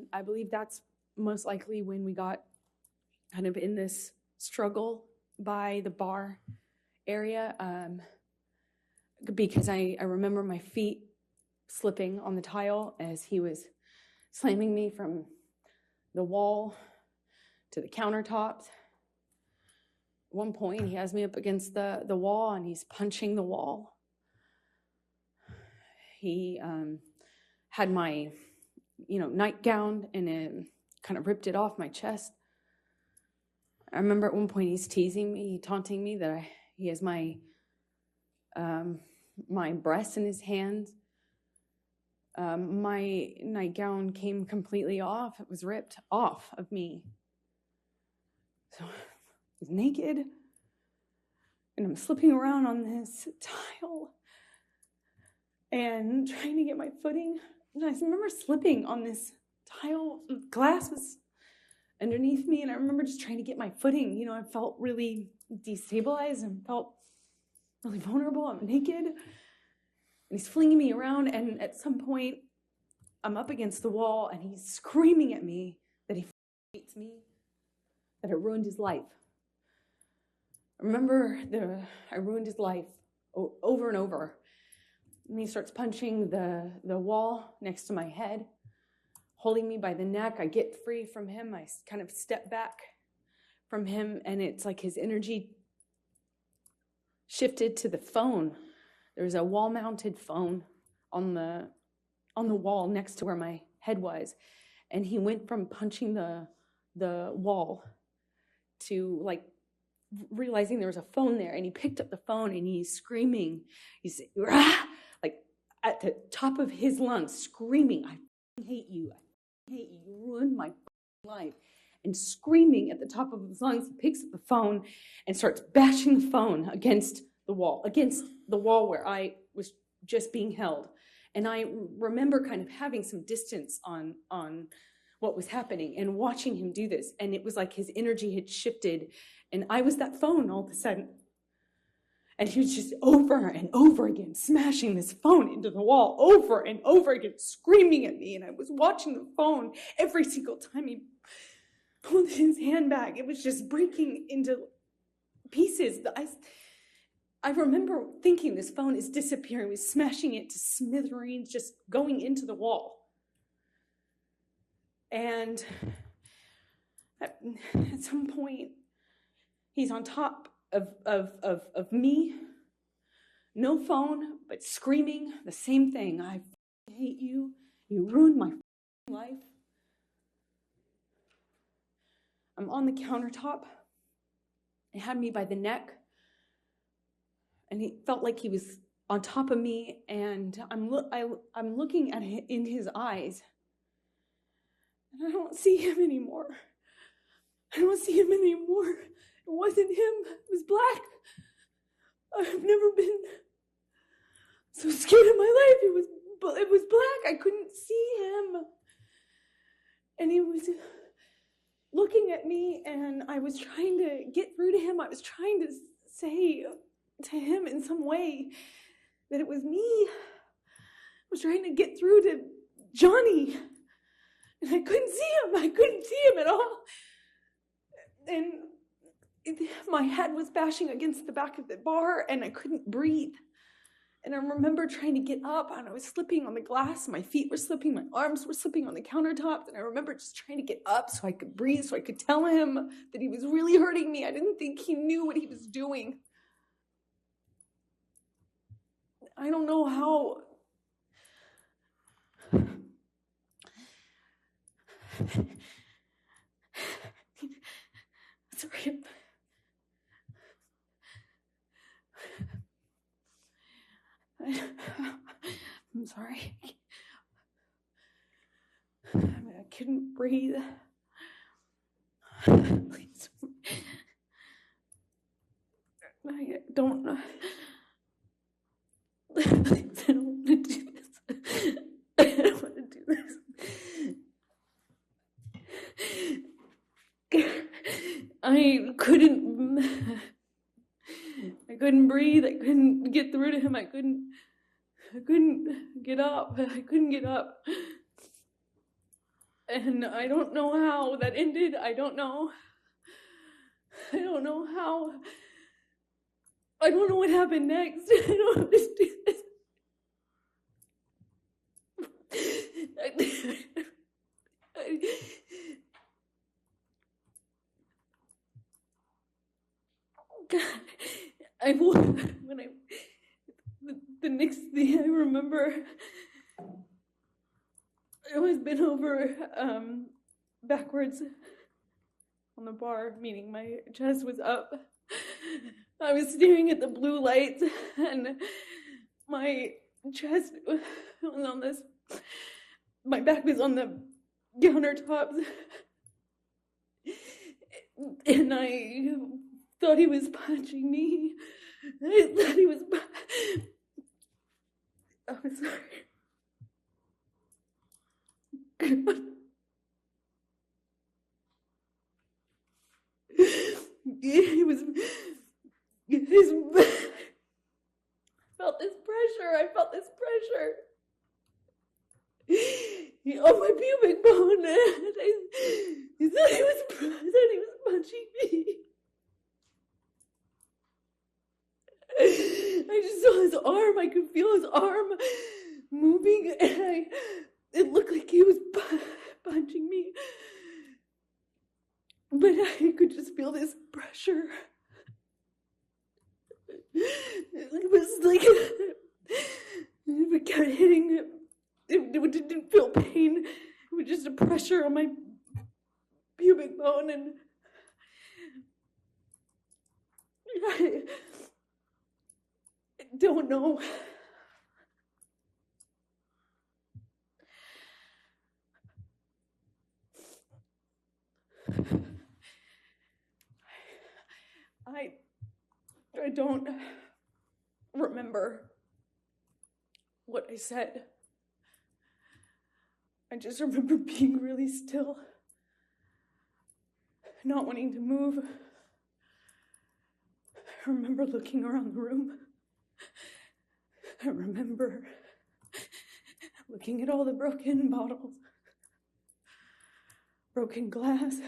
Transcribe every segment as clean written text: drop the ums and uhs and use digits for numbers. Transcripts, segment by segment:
And I believe that's most likely when we got kind of in this struggle by the bar area, because I remember my feet slipping on the tile as he was slamming me from the wall to the countertops. At one point, he has me up against the wall and he's punching the wall. He had my, nightgown and it kind of ripped it off my chest. I remember at one point he's teasing me, taunting me that he has my breasts in his hands. My nightgown came completely off. It was ripped off of me. So I was naked and I'm slipping around on this tile and trying to get my footing. And I remember slipping on this tile. Glass was underneath me, and I remember just trying to get my footing. I felt really destabilized and felt really vulnerable. I'm naked, and he's flinging me around, and at some point, I'm up against the wall, and he's screaming at me that he hates me, that I ruined his life. I remember I ruined his life over and over. And he starts punching the wall next to my head, holding me by the neck. I get free from him. I kind of step back from him, and it's like his energy shifted to the phone. There's a wall-mounted phone on the wall next to where my head was, and he went from punching the wall to like realizing there was a phone there, and he picked up the phone and he's screaming. He's Rah! Like at the top of his lungs, screaming, "I hate you. I hate you. You ruined my life." And screaming at the top of his lungs, he picks up the phone and starts bashing the phone against the wall where I was just being held. And I remember kind of having some distance on what was happening and watching him do this. And it was like his energy had shifted, and I was that phone all of a sudden. And he was just over and over again smashing this phone into the wall, over and over again, screaming at me. And I was watching the phone every single time he pulled his hand back. It was just breaking into pieces. I remember thinking this phone is disappearing. He was smashing it to smithereens, just going into the wall. And at some point, he's on top of me, no phone, but screaming the same thing. "I hate you. You ruined my life." I'm on the countertop. He had me by the neck, and he felt like he was on top of me, and I'm looking at him in his eyes, and I don't see him anymore. It wasn't him. It was black. I've never been so scared in my life. It was black. I couldn't see him. And he was looking at me, and I was trying to get through to him. I was trying to say to him in some way that it was me. I was trying to get through to Johnny, and I couldn't see him. I couldn't see him at all. And my head was bashing against the back of the bar, and I couldn't breathe. And I remember trying to get up, and I was slipping on the glass. My feet were slipping. My arms were slipping on the countertop. And I remember just trying to get up so I could breathe, so I could tell him that he was really hurting me. I didn't think he knew what he was doing. I don't know how. Sorry. I'm sorry. I couldn't breathe. Please. I don't know. Please, I don't want to do this. I don't want to do this. I couldn't breathe. I couldn't get through to him. I couldn't get up. I couldn't get up. And I don't know how that ended. I don't know how. I don't know what happened next. I don't understand. The next thing I remember, I was bent over backwards on the bar, meaning my chest was up. I was staring at the blue lights, and my chest was on this. My back was on the countertops, and I thought he was punching me. I thought he was. I'm sorry. He was. I felt this pressure. On my pubic bone. He said he was punching me. I just saw his arm. I could feel his arm moving, and it looked like he was punching me. But I could just feel this pressure. It was like it kept hitting. It didn't feel pain. It was just a pressure on my pubic bone, and I don't know. I don't remember what I said. I just remember being really still, not wanting to move. I remember looking around the room. I remember looking at all the broken bottles, broken glass.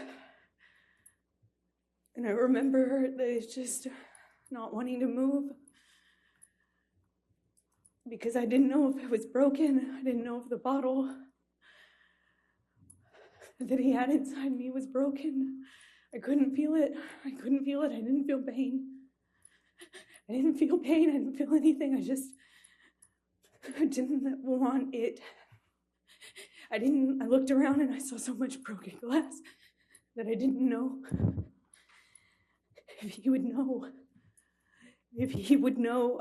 And I remember that it's just not wanting to move because I didn't know if it was broken. I didn't know if the bottle that he had inside me was broken. I couldn't feel it. I didn't feel pain. I didn't feel pain. I didn't feel anything. I didn't want it. I looked around and I saw so much broken glass that I didn't know if he would know. If he would know,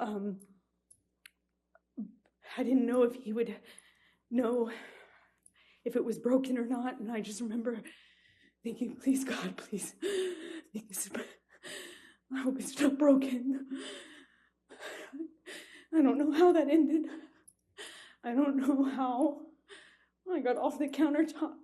I didn't know if he would know if it was broken or not. And I just remember thinking, please, God, please, I hope it's not broken. I don't know how that ended. I don't know how I got off the countertop.